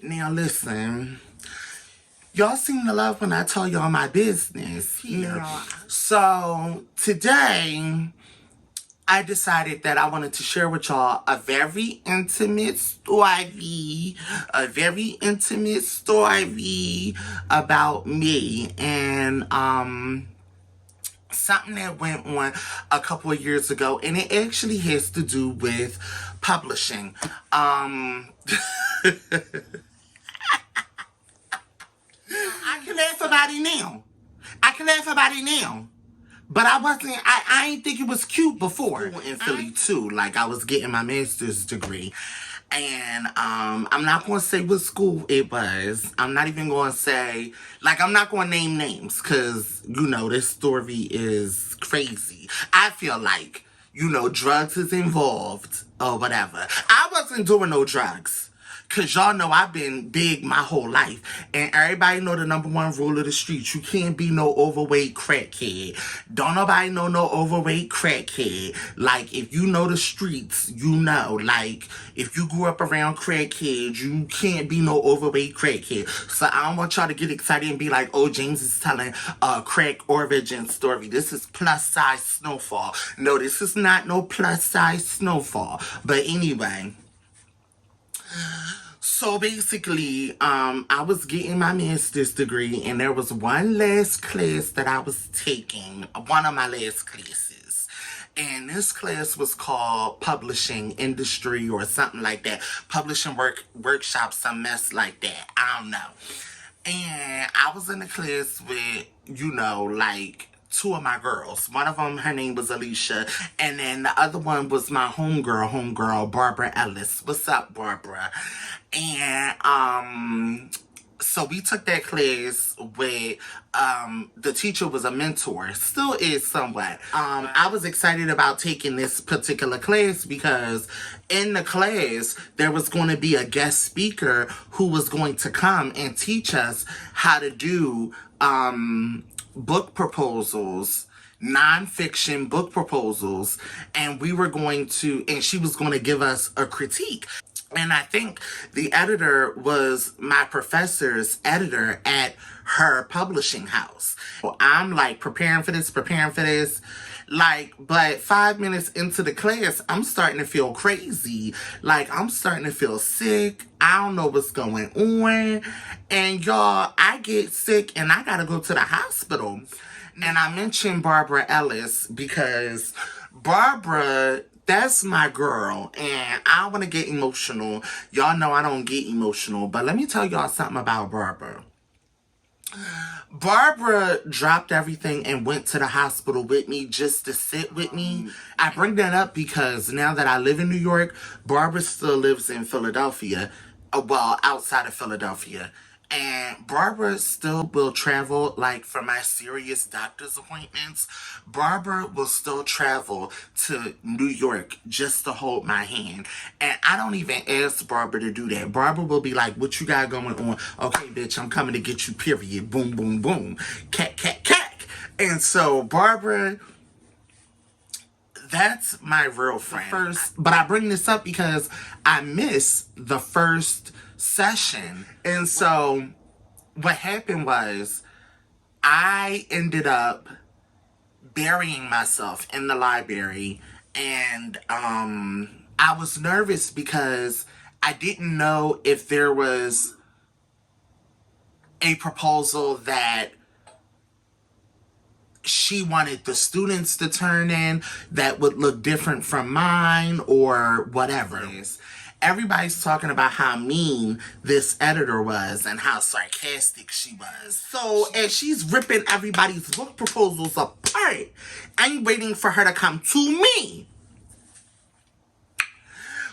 Now listen, y'all seem to love when I tell y'all my business here. Yeah. So today, I decided that I wanted to share with y'all a very intimate story, about me and something that went on a couple of years ago, and it actually has to do with publishing. I can laugh about it now. But I ain't think it was cute before. In Philly too, like I was getting my master's degree. And I'm not going to say what school it was. I'm not even going to say, like, I'm not going to name names because, this story is crazy. I feel like, drugs is involved or whatever. I wasn't doing no drugs. Cause y'all know I've been big my whole life. And everybody know the number one rule of the streets. You can't be no overweight crackhead. Don't nobody know no overweight crackhead. Like, if you know the streets, you know. Like, if you grew up around crackheads, you can't be no overweight crackhead. So I don't want y'all to get excited and be like, oh, James is telling a crack origin story. This is plus size Snowfall. No, this is not no plus size Snowfall. But anyway. So basically, I was getting my master's degree, and there was one last class that I was taking, one of my last classes. And this class was called Publishing Industry or something like that. Publishing workshop, some mess like that. I don't know. And I was in the class with, like, two of my girls. One of them, her name was Alicia, and then the other one was my homegirl, Barbara Ellis. What's up, Barbara? And so we took that class with the teacher was a mentor, still is somewhat. I was excited about taking this particular class because in the class there was going to be a guest speaker who was going to come and teach us how to do book proposals, nonfiction book proposals, and she was going to give us a critique. And I think the editor was my professor's editor at her publishing house. So I'm like preparing for this. Like, but 5 minutes into the class, I'm starting to feel crazy. Like, I'm starting to feel sick. I don't know what's going on. And y'all, I get sick and I gotta go to the hospital. And I mentioned Barbara Ellis because Barbara, that's my girl, and I don't want to get emotional. Y'all know I don't get emotional, but let me tell y'all something about Barbara. Barbara dropped everything and went to the hospital with me just to sit with me. I bring that up because now that I live in New York, Barbara still lives in Philadelphia. Well, outside of Philadelphia. And Barbara still will travel, like, for my serious doctor's appointments. Barbara will still travel to New York just to hold my hand. And I don't even ask Barbara to do that. Barbara will be like, what you got going on? Okay, bitch, I'm coming to get you, period. Boom, boom, boom. Cack, cack, cack. And so, Barbara, that's my real friend. But I bring this up because I missed the first session. And so what happened was I ended up burying myself in the library, and I was nervous because I didn't know if there was a proposal that she wanted the students to turn in that would look different from mine or whatever. Everybody's talking about how mean this editor was and how sarcastic she was. So as she's ripping everybody's book proposals apart, I'm waiting for her to come to me.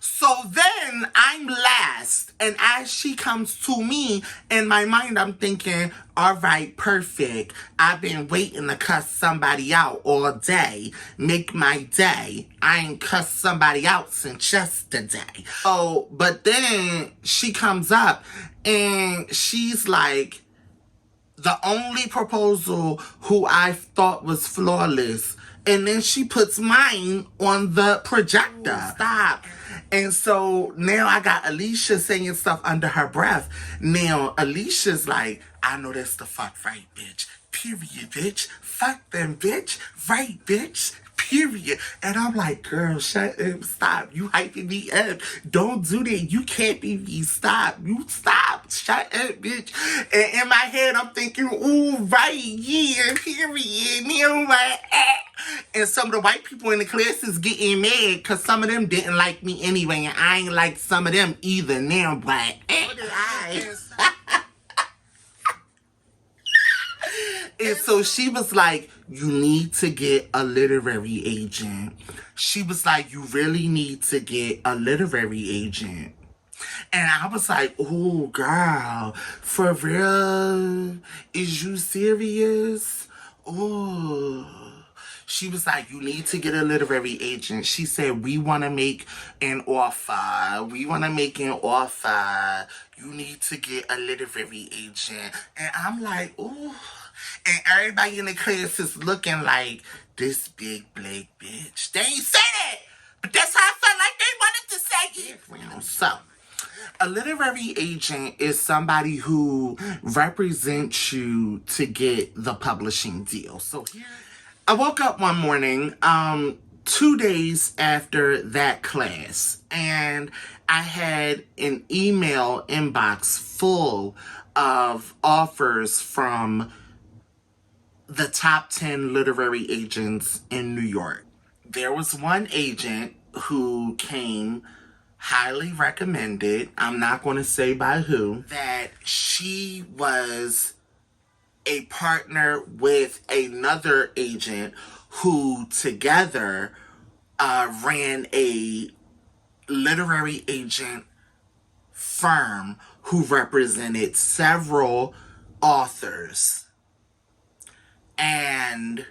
So then I'm last, and as she comes to me, in my mind I'm thinking, all right, perfect. I've been waiting to cuss somebody out all day. Make my day. I ain't cussed somebody out since yesterday. Oh, but then she comes up and she's like, the only proposal who I thought was flawless. And then she puts mine on the projector. Stop. And so now I got Alicia saying stuff under her breath. Now Alicia's like, I know that's the fuck right, bitch. Period, bitch. Fuck them, bitch. Right, bitch. Period. And I'm like, girl, shut up. Stop. You hyping me up. Don't do that. You can't be me. Stop. You stop. Shut up, bitch. And in my head, I'm thinking, ooh, right, yeah, period. You know what? And some of the white people in the class is getting mad because some of them didn't like me anyway. And I ain't like some of them either now, but and so she was like, you need to get a literary agent. She was like, you really need to get a literary agent. And I was like, oh, girl, for real? Is you serious? Oh. She was like, you need to get a literary agent. She said, we want to make an offer. We want to make an offer. You need to get a literary agent. And I'm like, ooh. And everybody in the class is looking like, this big black bitch. They ain't say that. But that's how I felt like they wanted to say it. So, a literary agent is somebody who represents you to get the publishing deal. So here, I woke up one morning, 2 days after that class, and I had an email inbox full of offers from the top 10 literary agents in New York. There was one agent who came highly recommended, I'm not going to say by who, that she was a partner with another agent who together ran a literary agent firm who represented several authors. And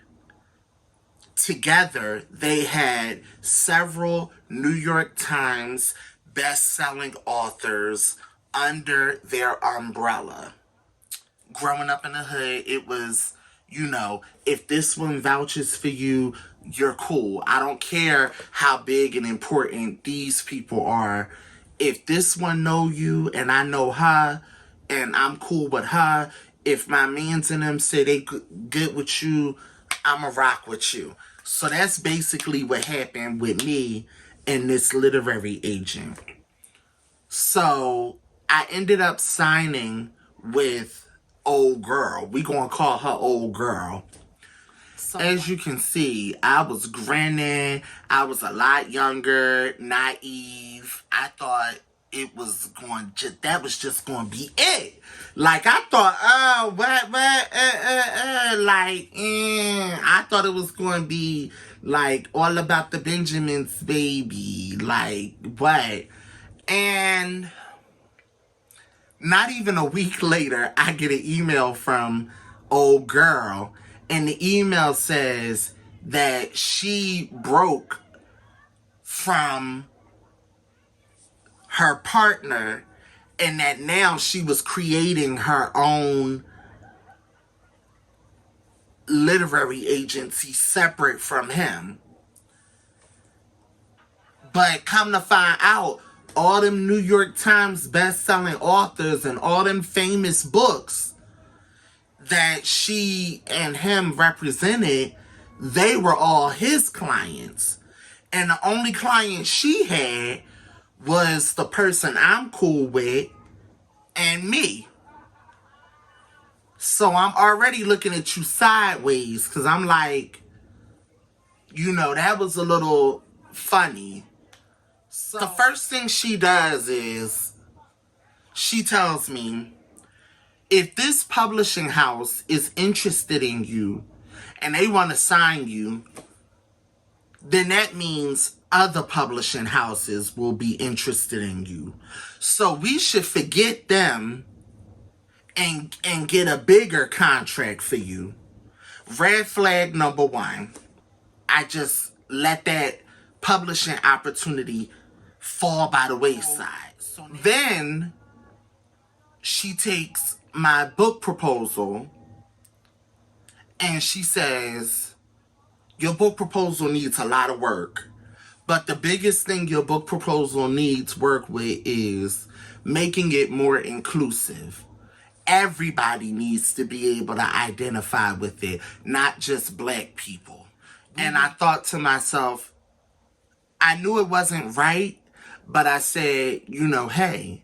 together they had several New York Times best-selling authors under their umbrella. Growing up in the hood, it was, you know, if this one vouches for you, you're cool. I don't care how big and important these people are. If this one know you and I know her and I'm cool with her, if my mans and them say they good with you, I'ma rock with you. So that's basically what happened with me and this literary agent. So I ended up signing with old girl. We gonna call her old girl. So, as you can see, I was grinning. I was a lot younger, naive. I thought it was going that was just going to be it. Like, I thought, I thought it was going to be, like, all about the Benjamins, baby. Like, what? And not even a week later, I get an email from old girl, and the email says that she broke from her partner and that now she was creating her own literary agency separate from him. But come to find out, all them New York Times best-selling authors and all them famous books that she and him represented, they were all his clients. And the only client she had was the person I'm cool with and me. So I'm already looking at you sideways because I'm like, you know, that was a little funny. So the first thing she does is she tells me, if this publishing house is interested in you and they want to sign you, then that means other publishing houses will be interested in you. So we should forget them and get a bigger contract for you. Red flag number one. I just let that publishing opportunity fall by the wayside. Then she takes my book proposal and she says, your book proposal needs a lot of work, But the biggest thing your book proposal needs work with is making it more inclusive. Everybody needs to be able to identify with it, not just black people. And I thought to myself, I knew it wasn't right, but I said, hey,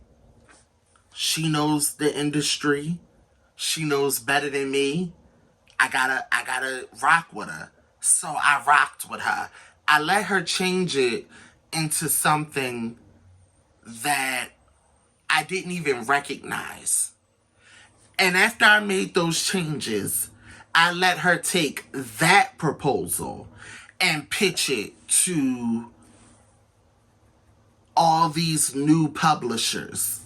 she knows the industry. She knows better than me. I gotta rock with her. So I rocked with her. I let her change it into something that I didn't even recognize. And after I made those changes, I let her take that proposal and pitch it to all these new publishers.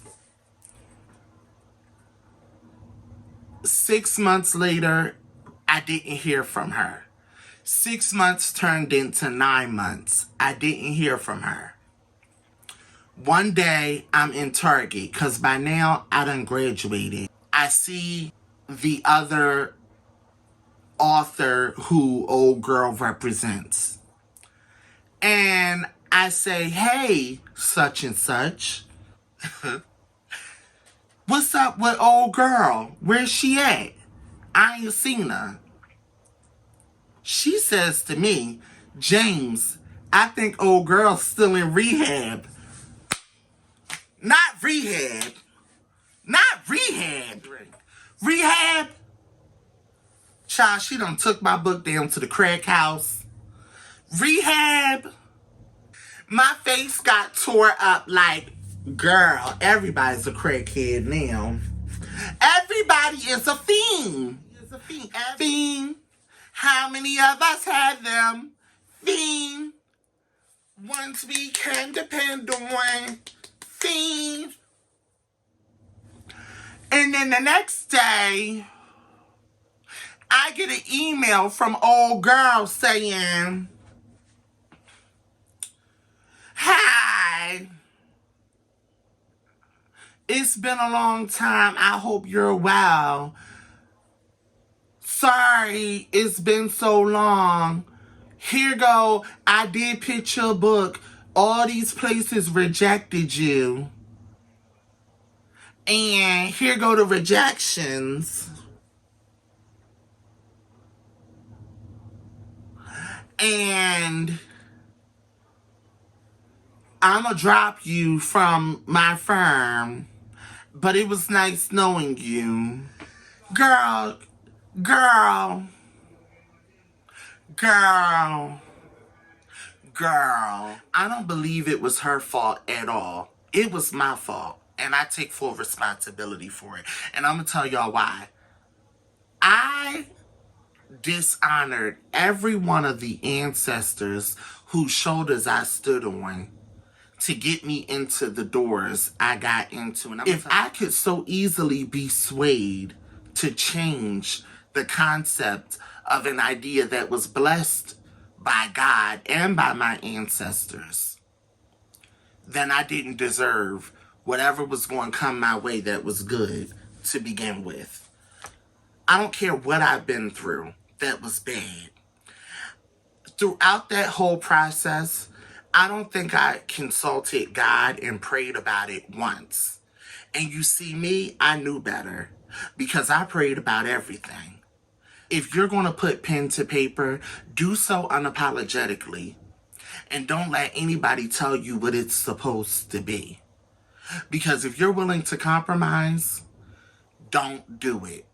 6 months later, I didn't hear from her. 6 months turned into 9 months. I didn't hear from her. One day, I'm in Target, because by now, I done graduated. I see the other author who old girl represents. And I say, hey, such and such. What's up with old girl? Where's she at? I ain't seen her. She says to me, James, I think old girl's still in rehab. Not rehab. Not rehab. Rehab? Child, she done took my book down to the crack house. Rehab? My face got tore up like, girl, everybody's a crackhead now. Everybody is a fiend. Fiend. How many of us have them? Fiend. Ones we can depend on. Fiend. And then the next day, I get an email from old girl saying, hi. It's been a long time. I hope you're well. Sorry, it's been so long. Here go. I did pitch your book. All these places rejected you. And here go the rejections. And I'ma drop you from my firm. But it was nice knowing you. Girl. Girl. I don't believe it was her fault at all. It was my fault. And I take full responsibility for it. And I'm going to tell y'all why. I dishonored every one of the ancestors whose shoulders I stood on to get me into the doors I got into. And if I could so easily be swayed to change the concept of an idea that was blessed by God and by my ancestors, then I didn't deserve whatever was going to come my way that was good to begin with. I don't care what I've been through that was bad. Throughout that whole process, I don't think I consulted God and prayed about it once. And you see me, I knew better because I prayed about everything. If you're going to put pen to paper, do so unapologetically. And don't let anybody tell you what it's supposed to be. Because if you're willing to compromise, don't do it.